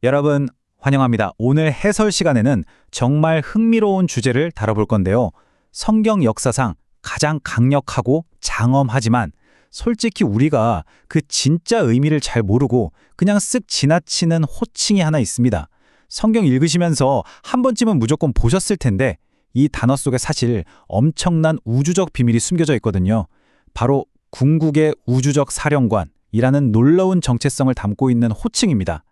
여러분, 환영합니다. 오늘 해설 시간에는 정말 흥미로운 주제를 다뤄볼 건데요. 성경 역사상 가장 강력하고 장엄하지만 솔직히 우리가 그 진짜 의미를 잘 모르고 그냥 쓱 지나치는 호칭이 하나 있습니다. 성경 읽으시면서 한 번쯤은 무조건 보셨을 텐데 이 단어 속에 사실 엄청난 우주적 비밀이 숨겨져 있거든요. 바로 궁극의 우주적 사령관이라는 놀라운 정체성을 담고 있는 호칭입니다.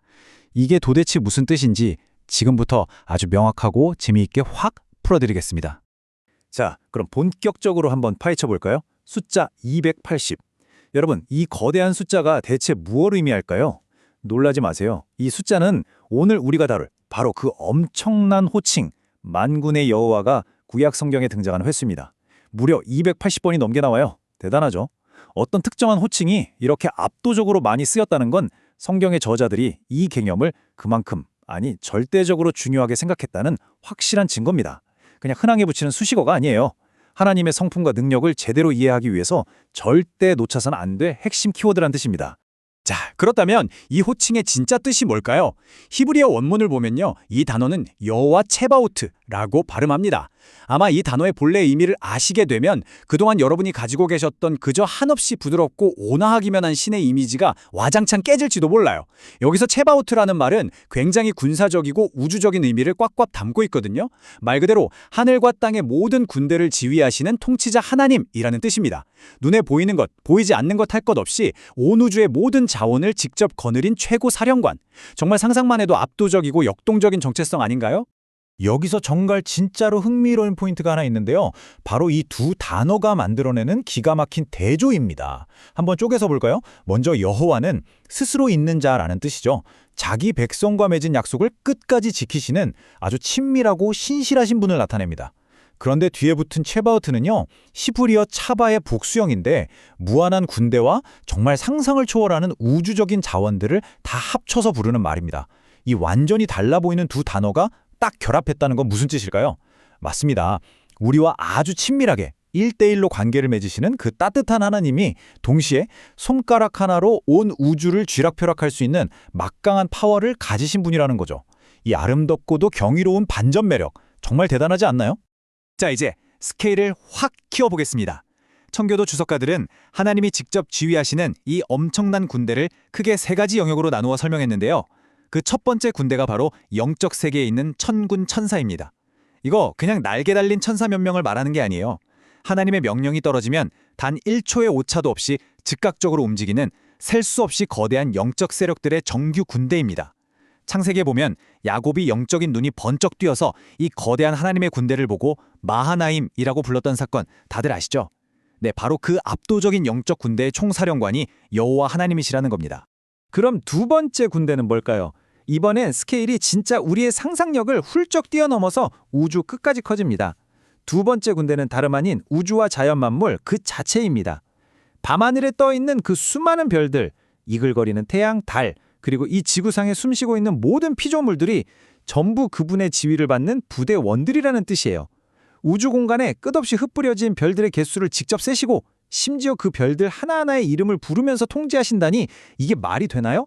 이게 도대체 무슨 뜻인지 지금부터 아주 명확하고 재미있게 확 풀어드리겠습니다. 자, 그럼 본격적으로 한번 파헤쳐 볼까요? 숫자 280. 여러분, 이 거대한 숫자가 대체 무엇을 의미할까요? 놀라지 마세요. 이 숫자는 오늘 우리가 다룰 바로 그 엄청난 호칭, 만군의 여호와가 구약 성경에 등장하는 횟수입니다. 무려 280번이 넘게 나와요. 대단하죠? 어떤 특정한 호칭이 이렇게 압도적으로 많이 쓰였다는 건 성경의 저자들이 이 개념을 그만큼, 아니 절대적으로 중요하게 생각했다는 확실한 증거입니다. 그냥 흔하게 붙이는 수식어가 아니에요. 하나님의 성품과 능력을 제대로 이해하기 위해서 절대 놓쳐서는 안 될 핵심 키워드란 뜻입니다. 자, 그렇다면 이 호칭의 진짜 뜻이 뭘까요? 히브리어 원문을 보면요, 이 단어는 여호와 체바오트라고 발음합니다. 아마 이 단어의 본래 의미를 아시게 되면 그동안 여러분이 가지고 계셨던 그저 한없이 부드럽고 온화하기만 한 신의 이미지가 와장창 깨질지도 몰라요. 여기서 체바오트라는 말은 굉장히 군사적이고 우주적인 의미를 꽉꽉 담고 있거든요. 말 그대로 하늘과 땅의 모든 군대를 지휘하시는 통치자 하나님이라는 뜻입니다. 눈에 보이는 것, 보이지 않는 것 할 것 없이 온 우주의 모든 자원을 직접 거느린 최고 사령관. 정말 상상만 해도 압도적이고 역동적인 정체성 아닌가요? 여기서 정말 진짜로 흥미로운 포인트가 하나 있는데요. 바로 이 두 단어가 만들어내는 기가 막힌 대조입니다. 한번 쪼개서 볼까요? 먼저 여호와는 스스로 있는 자라는 뜻이죠. 자기 백성과 맺은 약속을 끝까지 지키시는 아주 친밀하고 신실하신 분을 나타냅니다. 그런데 뒤에 붙은 체바오트는요, 히브리어 차바의 복수형인데 무한한 군대와 정말 상상을 초월하는 우주적인 자원들을 다 합쳐서 부르는 말입니다. 이 완전히 달라 보이는 두 단어가 딱 결합했다는 건 무슨 뜻일까요? 맞습니다. 우리와 아주 친밀하게 1대1로 관계를 맺으시는 그 따뜻한 하나님이 동시에 손가락 하나로 온 우주를 쥐락펴락할 수 있는 막강한 파워를 가지신 분이라는 거죠. 이 아름답고도 경이로운 반전 매력, 정말 대단하지 않나요? 자, 이제 스케일을 확 키워보겠습니다. 청교도 주석가들은 하나님이 직접 지휘하시는 이 엄청난 군대를 크게 세 가지 영역으로 나누어 설명했는데요. 그 첫 번째 군대가 바로 영적 세계에 있는 천군 천사입니다. 이거 그냥 날개 달린 천사 몇 명을 말하는 게 아니에요. 하나님의 명령이 떨어지면 단 1초의 오차도 없이 즉각적으로 움직이는 셀 수 없이 거대한 영적 세력들의 정규 군대입니다. 창세기에 보면 야곱이 영적인 눈이 번쩍 뛰어서 이 거대한 하나님의 군대를 보고 마하나임이라고 불렀던 사건 다들 아시죠? 네, 바로 그 압도적인 영적 군대의 총사령관이 여호와 하나님이시라는 겁니다. 그럼 두 번째 군대는 뭘까요? 이번엔 스케일이 진짜 우리의 상상력을 훌쩍 뛰어넘어서 우주 끝까지 커집니다. 두 번째 군대는 다름 아닌 우주와 자연 만물 그 자체입니다. 밤하늘에 떠있는 그 수많은 별들, 이글거리는 태양, 달, 그리고 이 지구상에 숨쉬고 있는 모든 피조물들이 전부 그분의 지휘를 받는 부대원들이라는 뜻이에요. 우주 공간에 끝없이 흩뿌려진 별들의 개수를 직접 세시고 심지어 그 별들 하나하나의 이름을 부르면서 통제하신다니 이게 말이 되나요?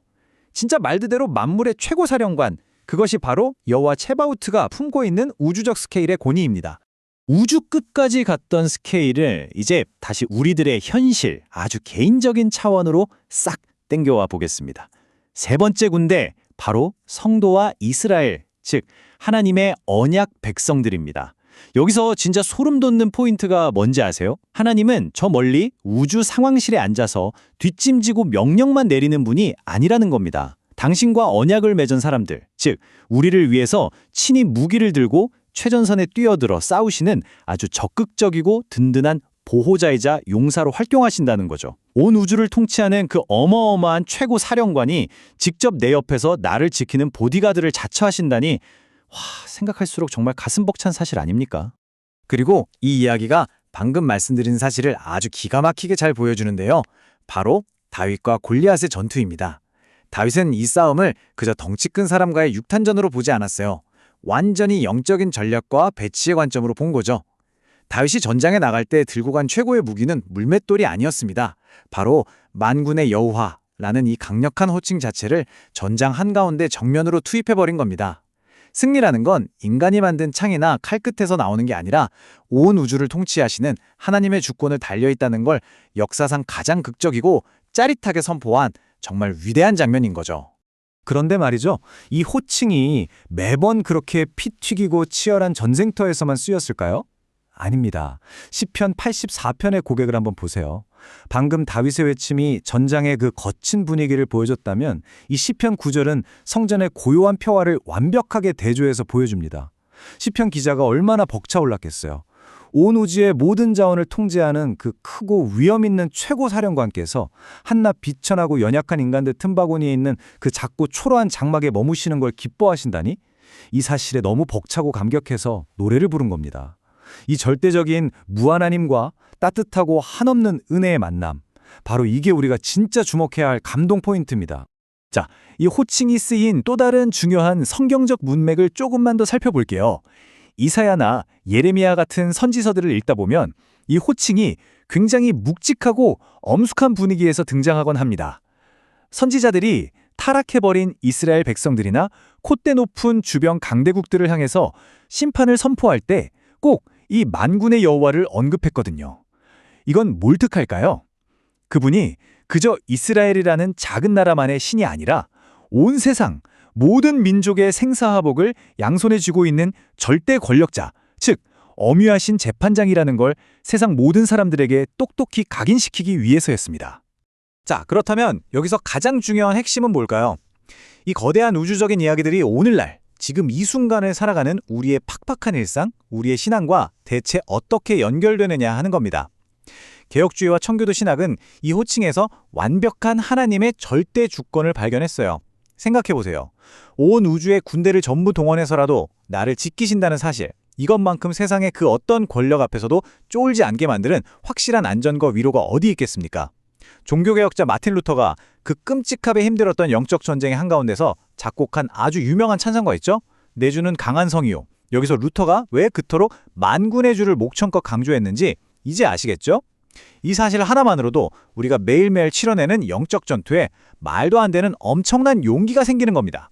진짜 말 그대로 만물의 최고 사령관, 그것이 바로 여호와 체바오트가 품고 있는 우주적 스케일의 권위입니다. 우주 끝까지 갔던 스케일을 이제 다시 우리들의 현실, 아주 개인적인 차원으로 싹 땡겨와 보겠습니다. 세 번째 군대, 바로 성도와 이스라엘, 즉 하나님의 언약 백성들입니다. 여기서 진짜 소름 돋는 포인트가 뭔지 아세요? 하나님은 저 멀리 우주 상황실에 앉아서 뒷짐지고 명령만 내리는 분이 아니라는 겁니다. 당신과 언약을 맺은 사람들, 즉 우리를 위해서 친히 무기를 들고 최전선에 뛰어들어 싸우시는 아주 적극적이고 든든한 보호자이자 용사로 활동하신다는 거죠. 온 우주를 통치하는 그 어마어마한 최고 사령관이 직접 내 옆에서 나를 지키는 보디가드를 자처하신다니, 와, 생각할수록 정말 가슴 벅찬 사실 아닙니까? 그리고 이 이야기가 방금 말씀드린 사실을 아주 기가 막히게 잘 보여주는데요. 바로 다윗과 골리앗의 전투입니다. 다윗은 이 싸움을 그저 덩치 큰 사람과의 육탄전으로 보지 않았어요. 완전히 영적인 전략과 배치의 관점으로 본 거죠. 다윗이 전장에 나갈 때 들고 간 최고의 무기는 물맷돌이 아니었습니다. 바로 만군의 여호와, 라는 이 강력한 호칭 자체를 전장 한가운데 정면으로 투입해버린 겁니다. 승리라는 건 인간이 만든 창이나 칼 끝에서 나오는 게 아니라 온 우주를 통치하시는 하나님의 주권을 달려있다는 걸 역사상 가장 극적이고 짜릿하게 선포한 정말 위대한 장면인 거죠. 그런데 말이죠. 이 호칭이 매번 그렇게 피 튀기고 치열한 전쟁터에서만 쓰였을까요? 아닙니다. 시편 84편의 고백을 한번 보세요. 방금 다윗의 외침이 전장의 그 거친 분위기를 보여줬다면 이 시편 9절은 성전의 고요한 평화를 완벽하게 대조해서 보여줍니다. 시편 기자가 얼마나 벅차올랐겠어요. 온 우주의 모든 자원을 통제하는 그 크고 위험 있는 최고 사령관께서 한낱 비천하고 연약한 인간들 틈바구니에 있는 그 작고 초라한 장막에 머무시는 걸 기뻐하신다니? 이 사실에 너무 벅차고 감격해서 노래를 부른 겁니다. 이 절대적인 무하나님과 따뜻하고 한없는 은혜의 만남, 바로 이게 우리가 진짜 주목해야 할 감동 포인트입니다. 자, 이 호칭이 쓰인 또 다른 중요한 성경적 문맥을 조금만 더 살펴볼게요. 이사야나 예레미야 같은 선지서들을 읽다 보면 이 호칭이 굉장히 묵직하고 엄숙한 분위기에서 등장하곤 합니다. 선지자들이 타락해버린 이스라엘 백성들이나 콧대 높은 주변 강대국들을 향해서 심판을 선포할 때 꼭 이 만군의 여호와를 언급했거든요. 이건 뭘 뜻할까요? 그분이 그저 이스라엘이라는 작은 나라만의 신이 아니라 온 세상 모든 민족의 생사화복을 양손에 쥐고 있는 절대 권력자, 즉 엄위하신 재판장이라는 걸 세상 모든 사람들에게 똑똑히 각인시키기 위해서였습니다. 자, 그렇다면 여기서 가장 중요한 핵심은 뭘까요? 이 거대한 우주적인 이야기들이 오늘날 지금 이 순간을 살아가는 우리의 팍팍한 일상, 우리의 신앙과 대체 어떻게 연결되느냐 하는 겁니다. 개혁주의와 청교도 신학은 이 호칭에서 완벽한 하나님의 절대 주권을 발견했어요. 생각해보세요. 온 우주의 군대를 전부 동원해서라도 나를 지키신다는 사실, 이것만큼 세상의 그 어떤 권력 앞에서도 쫄지 않게 만드는 확실한 안전과 위로가 어디 있겠습니까? 종교개혁자 마틴 루터가 그 끔찍하게 힘들었던 영적 전쟁의 한가운데서 작곡한 아주 유명한 찬송가 있죠? 내 주는 강한 성이요. 여기서 루터가 왜 그토록 만군의 주를 목청껏 강조했는지 이제 아시겠죠? 이 사실 하나만으로도 우리가 매일매일 치러내는 영적 전투에 말도 안 되는 엄청난 용기가 생기는 겁니다.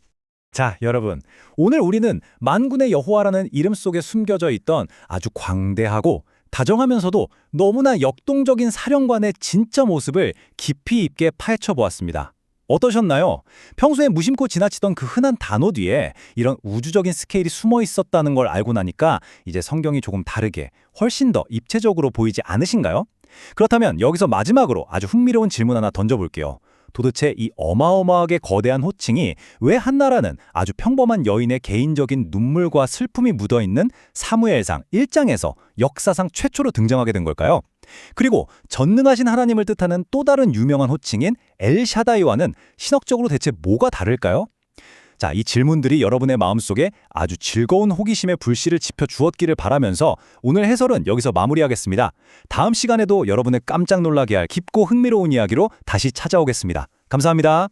자, 여러분. 오늘 우리는 만군의 여호와라는 이름 속에 숨겨져 있던 아주 광대하고 다정하면서도 너무나 역동적인 사령관의 진짜 모습을 깊이 있게 파헤쳐 보았습니다. 어떠셨나요? 평소에 무심코 지나치던 그 흔한 단어 뒤에 이런 우주적인 스케일이 숨어 있었다는 걸 알고 나니까 이제 성경이 조금 다르게 훨씬 더 입체적으로 보이지 않으신가요? 그렇다면 여기서 마지막으로 아주 흥미로운 질문 하나 던져볼게요. 도대체 이 어마어마하게 거대한 호칭이 왜 한나라는 아주 평범한 여인의 개인적인 눈물과 슬픔이 묻어있는 사무엘상 1장에서 역사상 최초로 등장하게 된 걸까요? 그리고 전능하신 하나님을 뜻하는 또 다른 유명한 호칭인 엘샤다이와는 신학적으로 대체 뭐가 다를까요? 자, 이 질문들이 여러분의 마음속에 아주 즐거운 호기심의 불씨를 지펴주었기를 바라면서 오늘 해설은 여기서 마무리하겠습니다. 다음 시간에도 여러분을 깜짝 놀라게 할 깊고 흥미로운 이야기로 다시 찾아오겠습니다. 감사합니다.